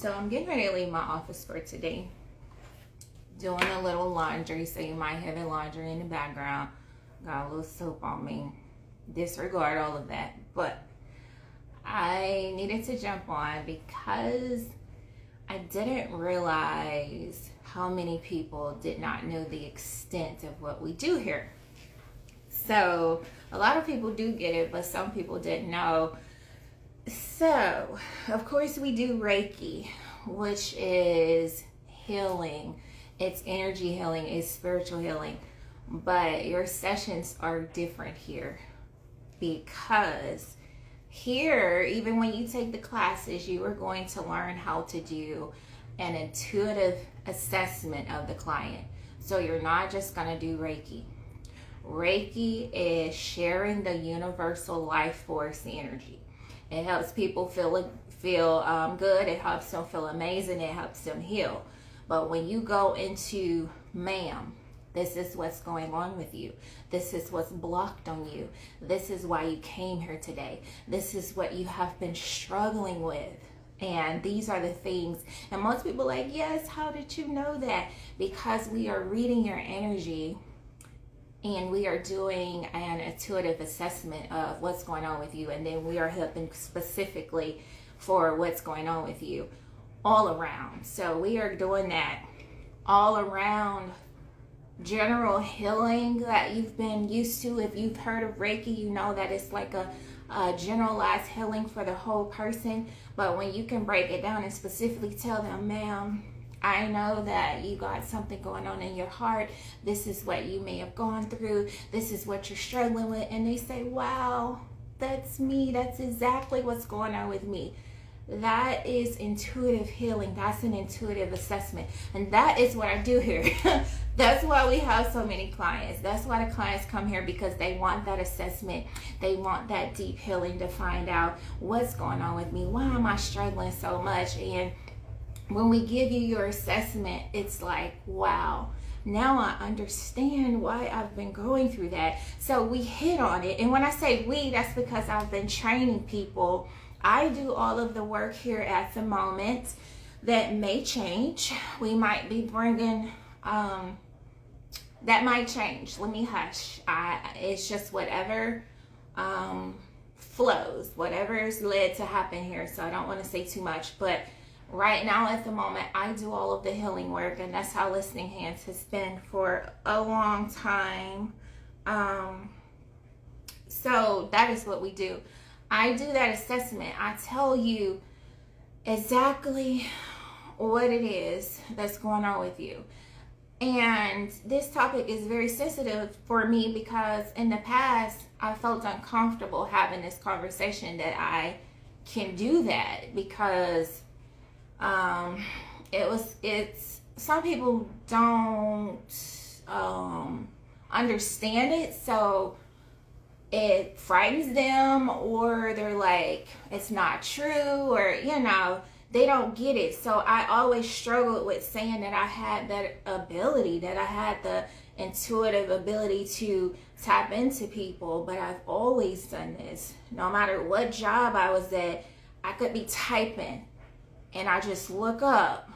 So I'm getting ready to leave my office for today. Doing a little laundry, so you might hear the laundry in the background. Got a little soap on me. Disregard all of that. But I needed to jump on because I didn't realize how many people did not know the extent of what we do here. So a lot of people do get it, but some people didn't know. So, of course, we do Reiki, which is healing. It's energy healing, it's spiritual healing. But your sessions are different here because here, even when you take the classes, you are going to learn how to do an intuitive assessment of the client. So you're not just going to do Reiki. Reiki is sharing the universal life force energy. It helps people feel good. It helps them feel amazing. It helps them heal. But when you go into, ma'am, this is what's going on with you. This is what's blocked on you. This is why you came here today. This is what you have been struggling with. And these are the things. And most people are like, yes, how did you know that? Because we are reading your energy. And we are doing an intuitive assessment of what's going on with you. And then we are helping specifically for what's going on with you all around. So we are doing that all around general healing that you've been used to. If you've heard of Reiki, you know that it's like a generalized healing for the whole person. But when you can break it down and specifically tell them, ma'am, I know that you got something going on in your heart. This is what you may have gone through. This is what you're struggling with. And they say, wow, that's me. That's exactly what's going on with me. That is intuitive healing. That's an intuitive assessment. And that is what I do here. That's why we have so many clients. That's why the clients come here, because they want that assessment. They want that deep healing to find out what's going on with me. Why am I struggling so much? And when we give you your assessment, it's like, wow, now I understand why I've been going through that. So we hit on it. And when I say we, that's because I've been training people. I do all of the work here at the moment. That may change. We might be bringing, that might change. Let me hush. It's just whatever flows, whatever is led to happen here. So I don't want to say too much, but right now, at the moment, I do all of the healing work, and that's how Listening Hands has been for a long time. So that is what we do. I do that assessment. I tell you exactly what it is that's going on with you. And this topic is very sensitive for me because in the past, I felt uncomfortable having this conversation that I can do that because it's some people don't understand it, so it frightens them, or they're like, it's not true, or they don't get it. So I always struggled with saying that I had that ability, that I had the intuitive ability to tap into people. But I've always done this. No matter what job I was at, I could be typing and I just look up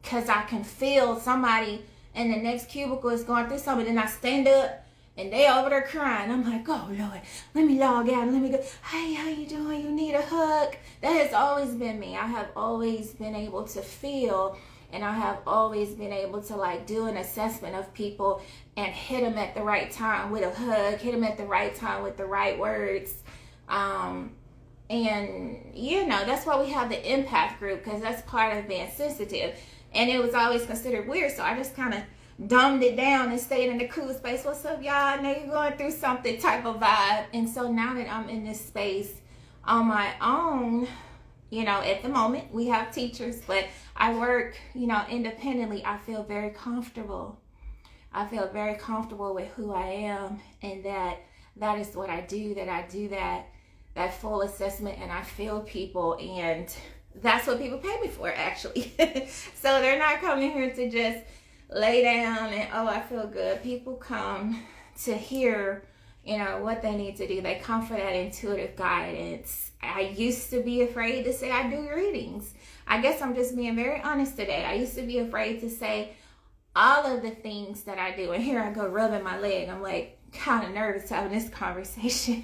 because I can feel somebody in the next cubicle is going through something. Then I stand up and they over there crying. I'm like, oh Lord, let me log out and let me go. Hey, how you doing? You need a hug? That has always been me. I have always been able to feel, and I have always been able to do an assessment of people and hit them at the right time with a hug, hit them at the right time with the right words. And that's why we have the Empath group, because that's part of being sensitive. And it was always considered weird, so I just kind of dumbed it down and stayed in the cool space. What's up, y'all? I know you're going through something type of vibe. And so now that I'm in this space on my own, at the moment we have teachers, but I work, independently. I feel very comfortable. I feel very comfortable with who I am, and that is what I do, that full assessment, and I feel people, and that's what people pay me for, actually. So they're not coming here to just lay down and, oh, I feel good. People come to hear you know, what they need to do. They come for that intuitive guidance. I used to be afraid to say I do readings. I guess I'm just being very honest today. I used to be afraid to say all of the things that I do. And here I go rubbing my leg. I'm like kind of nervous having this conversation.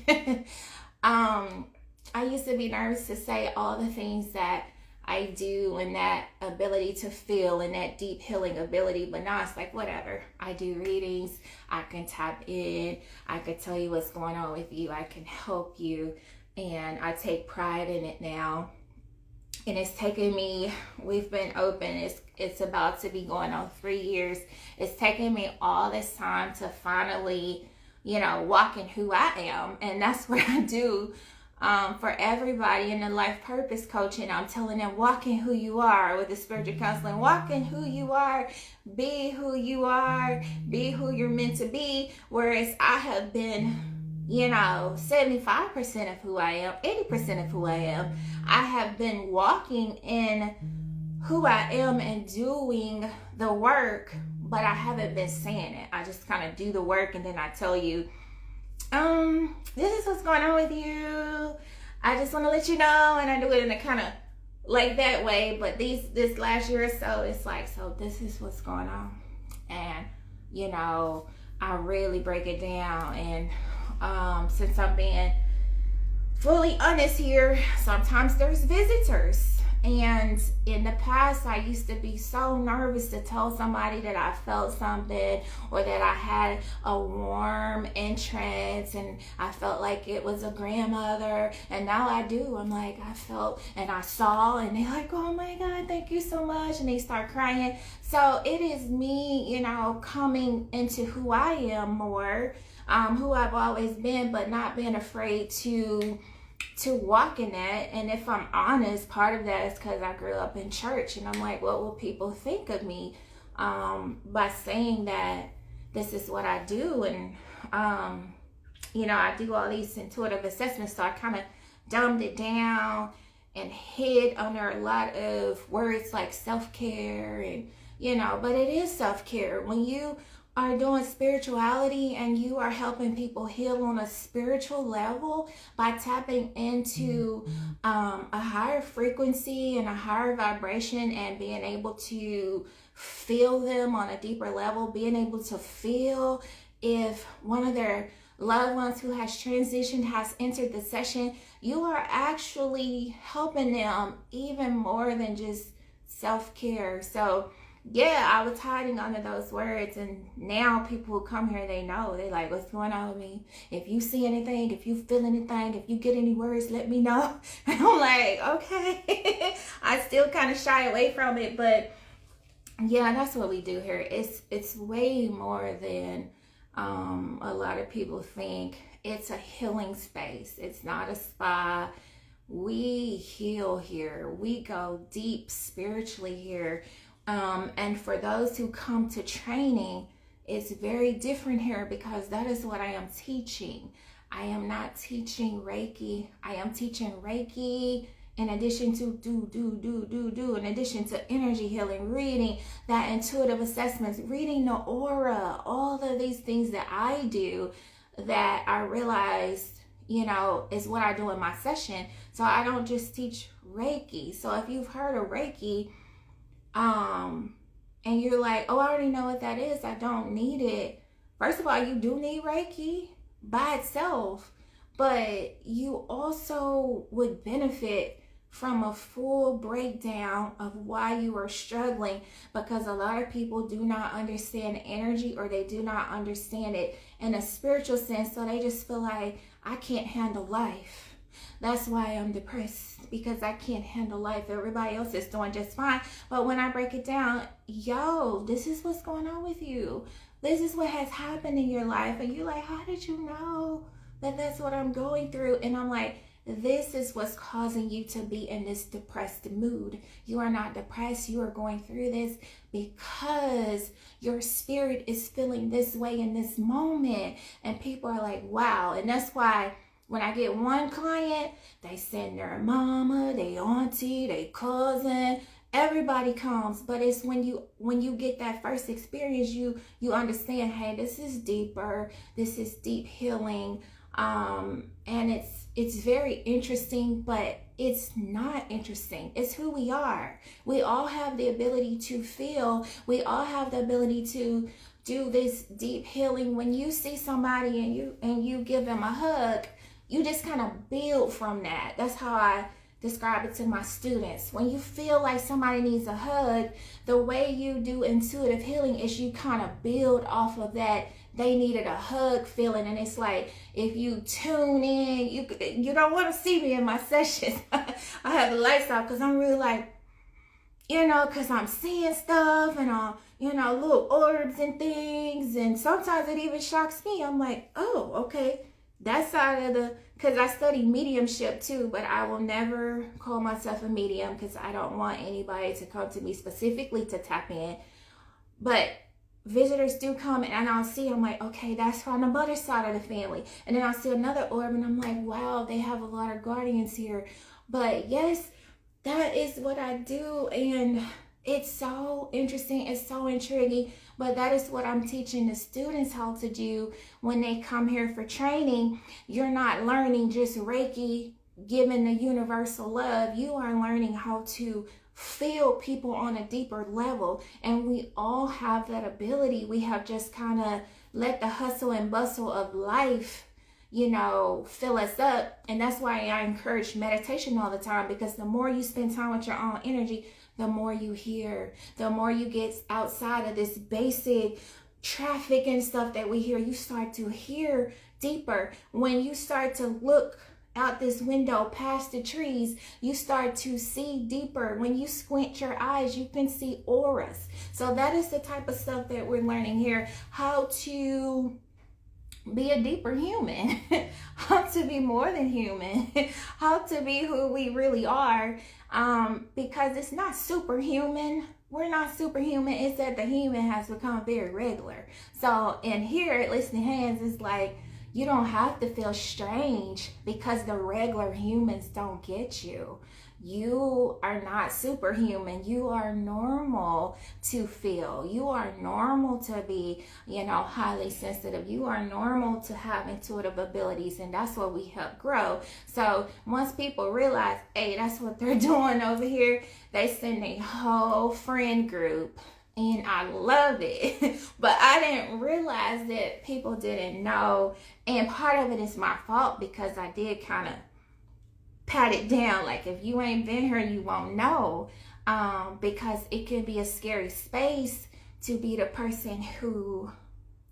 I used to be nervous to say all the things that I do and that ability to feel and that deep healing ability. But now it's like, whatever. I do readings. I can tap in. I can tell you what's going on with you. I can help you. And I take pride in it now. And it's taken me, we've been open, it's about to be going on 3 years. It's taken me all this time to finally, you know, walk in who I am. And that's what I do for everybody in the life purpose coaching. I'm telling them, walk in who you are with the spiritual counseling. Walk in who you are, be who you are, be who you're meant to be. Whereas I have been, you know, 75% of who I am, 80% of who I am. I have been walking in who I am and doing the work, but I haven't been saying it. I just kind of do the work and then I tell you, this is what's going on with you. I just want to let you know, and I do it in a kind of like that way. But this last year or so, it's like, so this is what's going on, and you know, I really break it down. And since I'm being fully honest here, sometimes there's visitors. And in the past, I used to be so nervous to tell somebody that I felt something or that I had a warm entrance and I felt like it was a grandmother. And now I do. I'm like, I felt and I saw, and they're like, oh my God, thank you so much. And they start crying. So it is me, you know, coming into who I am more, who I've always been, but not being afraid to walk in that. And if I'm honest, part of that is because I grew up in church, and I'm like, what will people think of me by saying that this is what I do? And you know, I do all these intuitive assessments, so I kind of dumbed it down and hid under a lot of words like self-care, and you know, but it is self-care when you are doing spirituality and you are helping people heal on a spiritual level by tapping into a higher frequency and a higher vibration, and being able to feel them on a deeper level, being able to feel if one of their loved ones who has transitioned has entered the session. You are actually helping them even more than just self-care. So yeah, I was hiding under those words, and now people who come here, they know. They like, what's going on with me? If you see anything, if you feel anything, if you get any words, let me know. And I'm like, okay. I still kind of shy away from it, but yeah, that's what we do here. It's way more than a lot of people think. It's a healing space. It's not a spa. We heal here. We go deep spiritually here. And for those who come to training, it's very different here because that is what I am teaching. I am not teaching Reiki. I am teaching Reiki in addition to in addition to energy healing, reading, that intuitive assessments, reading the aura, all of these things that I do that I realized, you know, is what I do in my session. So I don't just teach Reiki. So if you've heard of Reiki, and you're like, oh, I already know what that is, I don't need it. First of all, you do need Reiki by itself, but you also would benefit from a full breakdown of why you are struggling, because a lot of people do not understand energy, or they do not understand it in a spiritual sense. So they just feel like, I can't handle life. That's why I'm depressed, because I can't handle life. Everybody else is doing just fine. But when I break it down, yo, this is what's going on with you. This is what has happened in your life. And you're like, how did you know that that's what I'm going through? And I'm like, this is what's causing you to be in this depressed mood. You are not depressed. You are going through this because your spirit is feeling this way in this moment. And people are like, wow. And that's why when I get one client, they send their mama, their auntie, their cousin, Everybody comes, but it's when you get that first experience, you understand, hey, this is deeper, this is deep healing. And it's very interesting, but it's not interesting. It's who we are. We all have the ability to feel. We all have the ability to do this deep healing. When you see somebody and you give them a hug, you just kind of build from that. That's how I describe it to my students. When you feel like somebody needs a hug, the way you do intuitive healing is you kind of build off of that they needed a hug feeling. And it's like, if you tune in, you don't want to see me in my sessions. I have the lights off because I'm really like, because I'm seeing stuff and little orbs and things, and sometimes it even shocks me. I'm like, oh, okay, that side of because I study mediumship too, but I will never call myself a medium because I don't want anybody to come to me specifically to tap in. But visitors do come, and I'll see, I'm like, okay, that's from the mother side of the family. And then I'll see another orb, and I'm like, wow, they have a lot of guardians here. But yes, that is what I do, and it's so interesting, it's so intriguing. But that is what I'm teaching the students how to do when they come here for training. You're not learning just Reiki, giving the universal love. You are learning how to feel people on a deeper level, and we all have that ability. We have just kind of let the hustle and bustle of life fill us up. And that's why I encourage meditation all the time, because the more you spend time with your own energy, the more you hear, the more you get outside of this basic traffic and stuff that we hear. You start to hear deeper. When you start to look out this window past the trees, you start to see deeper. When you squint your eyes, you can see auras. So that is the type of stuff that we're learning here, how to be a deeper human, how to be more than human, how to be who we really are, because it's not superhuman. We're not superhuman. It's that the human has become very regular. So in here at Listening Hands, it's like, you don't have to feel strange because the regular humans don't get you. You are not superhuman. You are normal to feel. You are normal to be, highly sensitive. You are normal to have intuitive abilities, and that's what we help grow. So once people realize, hey, that's what they're doing over here, they send a whole friend group. And I love it. But I didn't realize that people didn't know. And part of it is my fault, because I did kind of pat it down. Like, if you ain't been here, you won't know. Because it can be a scary space to be the person who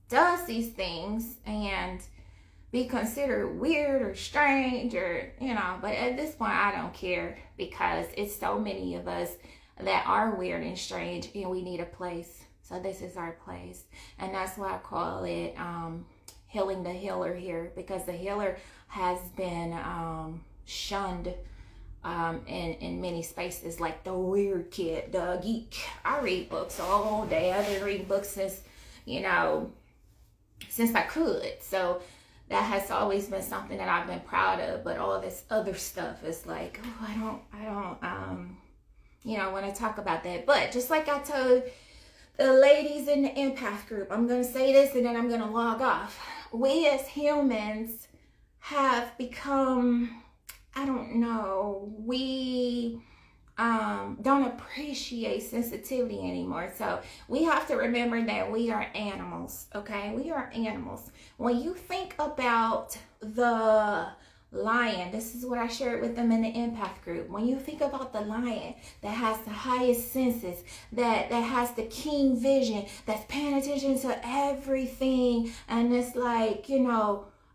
does these things and be considered weird or strange or, but at this point, I don't care, because it's so many of us that are weird and strange, and we need a place. So this is our place. And that's why I call it Healing the Healer here, because the healer has been shunned in many spaces, like the weird kid, the geek. I read books all day. I've been reading books since I could. So that has always been something that I've been proud of. But all this other stuff is like, oh, I don't want to talk about that. But just like I told the ladies in the Empath group, I'm going to say this and then I'm going to log off. We as humans have become, we don't appreciate sensitivity anymore. So we have to remember that we are animals, okay? We are animals. When you think about the lion, this is what I shared with them in the Empath group. When you think about the lion that has the highest senses, that has the keen vision, that's paying attention to everything, and it's like,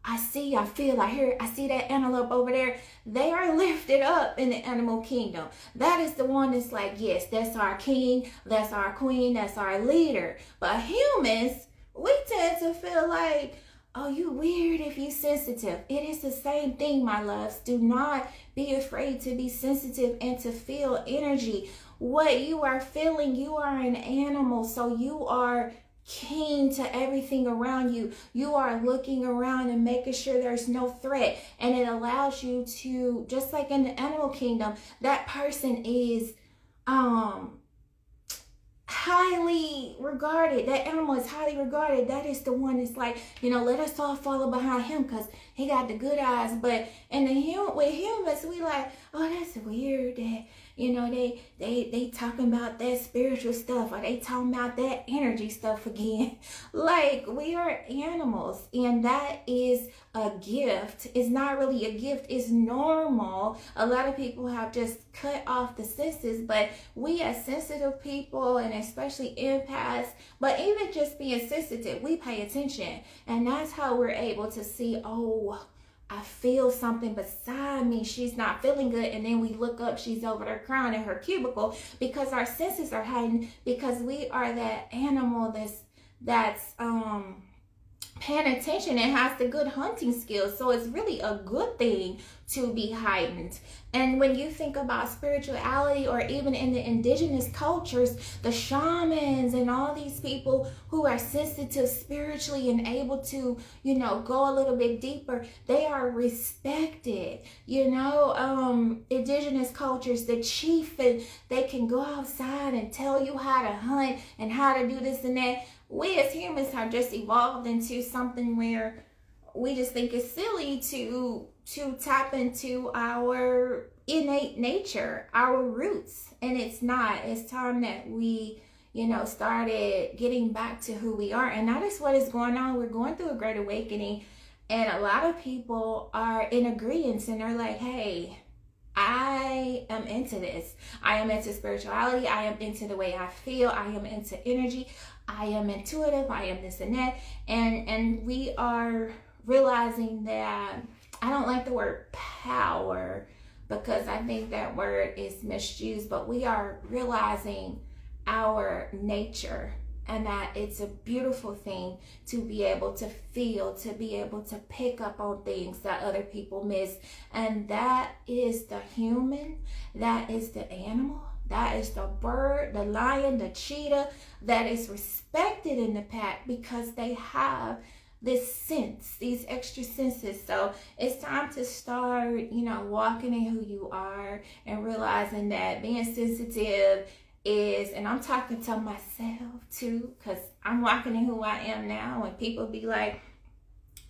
I see, I feel, I hear, I see that antelope over there. They are lifted up in the animal kingdom. That is the one that's like, yes, that's our king, that's our queen, that's our leader. But humans, we tend to feel like, oh, you weird if you sensitive. It is the same thing, my loves. Do not be afraid to be sensitive and to feel energy. What you are feeling, you are an animal, so you are keen to everything around you. You are looking around and making sure there's no threat. And it allows you to, just like in the animal kingdom, that person is um highly regarded. That animal is highly regarded. That is the one that's like, let us all follow behind him because he got the good eyes. But in with humans, we like, oh, that's weird that they talking about that spiritual stuff, or they talking about that energy stuff again. Like, we are animals, and that is a gift. It's not really a gift, it's normal. A lot of people have just cut off the senses, but we as sensitive people, and especially empaths, but even just being sensitive, we pay attention, and that's how we're able to see, oh, I feel something beside me. She's not feeling good. And then we look up, she's over there crying in her cubicle, because our senses are heightened, because we are that animal that's paying attention and has the good hunting skills. So it's really a good thing to be heightened. And when you think about spirituality, or even in the indigenous cultures, the shamans and all these people who are sensitive spiritually and able to, go a little bit deeper, they are respected. Indigenous cultures, the chief, and they can go outside and tell you how to hunt and how to do this and that. We as humans have just evolved into something where we just think it's silly to tap into our innate nature, our roots. And it's not. It's time that we, started getting back to who we are. And that is what is going on. We're going through a great awakening. And a lot of people are in agreement, and they're like, hey, I am into this. I am into spirituality. I am into the way I feel. I am into energy. I am intuitive. I am this and that. And we are realizing that, I don't like the word power, because I think that word is misused, but we are realizing our nature, and that it's a beautiful thing to be able to feel, to be able to pick up on things that other people miss. And that is the human, that is the animal, that is the bird, the lion, the cheetah, that is respected in the pack, because they have this sense, these extra senses. So it's time to start, walking in who you are, and realizing that being sensitive is, and I'm talking to myself too, because I'm walking in who I am now. When people be like,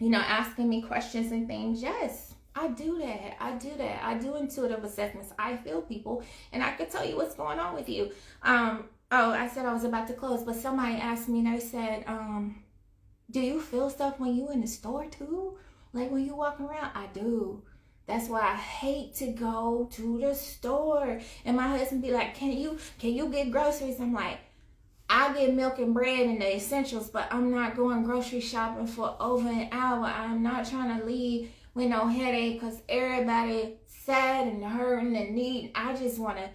asking me questions and things, yes, I do that. I do intuitive assessments. I feel people, and I can tell you what's going on with you. I said I was about to close, but somebody asked me, and they said, do you feel stuff when you in the store too? Like when you walk around? I do. That's why I hate to go to the store. And my husband be like, can you get groceries? I'm like, I get milk and bread and the essentials, but I'm not going grocery shopping for over an hour. I'm not trying to leave with no headache, because everybody sad and hurting and needing. I just want to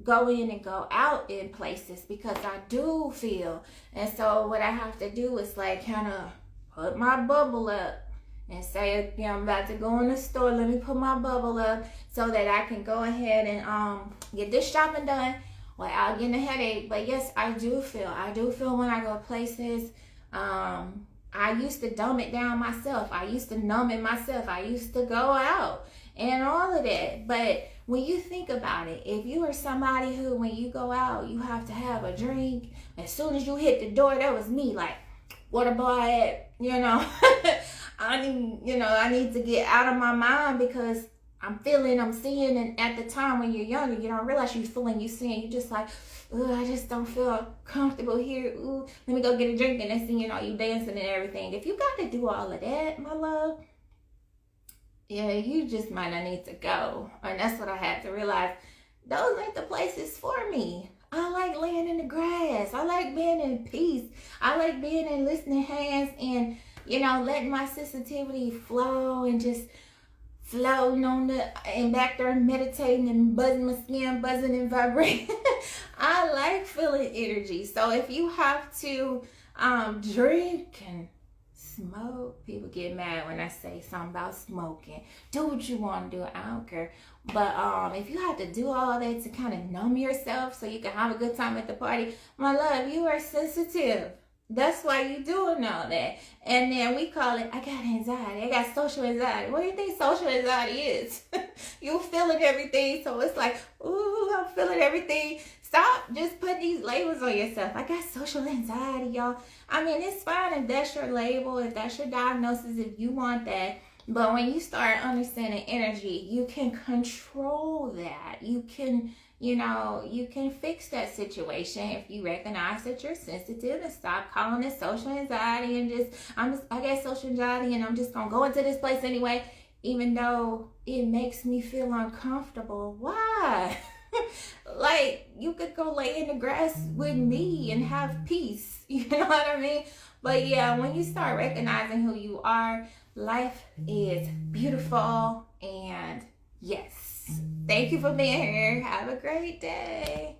go in and go out in places, because I do feel. And so what I have to do is like kind of put my bubble up and say, I'm about to go in the store, let me put my bubble up so that I can go ahead and get this shopping done without getting a headache. But yes, I do feel when I go places. I used to dumb it down myself. I used to numb it myself. I used to go out and all of that. But when you think about it, if you are somebody who, when you go out, you have to have a drink, as soon as you hit the door, that was me, like, what about it? I need to get out of my mind, because I'm feeling, I'm seeing. And at the time when you're younger, you don't realize you're feeling, you're seeing. You're just like, ooh, I just don't feel comfortable here. Ooh, let me go get a drink. And next thing you know, you dancing and everything. If you got to do all of that, my love, yeah, you just might not need to go. And that's what I had to realize. Those ain't the places for me. I like laying in the grass. I like being in peace. I like being in listening hands and, letting my sensitivity flow, and just floating and back there meditating and buzzing my skin, buzzing and vibrating. I like feeling energy. So if you have to drink and smoke, people get mad when I say something about smoking. Do what you want to do. I don't care. But if you have to do all that to kind of numb yourself so you can have a good time at the party, my love, you are sensitive. That's why you doing all that. And then we call it, I got anxiety. I got social anxiety. What do you think social anxiety is? You feeling everything. So it's like, ooh, I'm feeling everything. stop just putting these labels on yourself. I got social anxiety, y'all. I mean, it's fine if that's your label, if that's your diagnosis, if you want that. But when you start understanding energy, you can control that. You can, you can fix that situation if you recognize that you're sensitive and stop calling it social anxiety and I get social anxiety and I'm just going to go into this place anyway, even though it makes me feel uncomfortable. Why? Like, you could go lay in the grass with me and have peace. You know what I mean? But yeah, when you start recognizing who you are, life is beautiful. And yes, thank you for being here. Have a great day.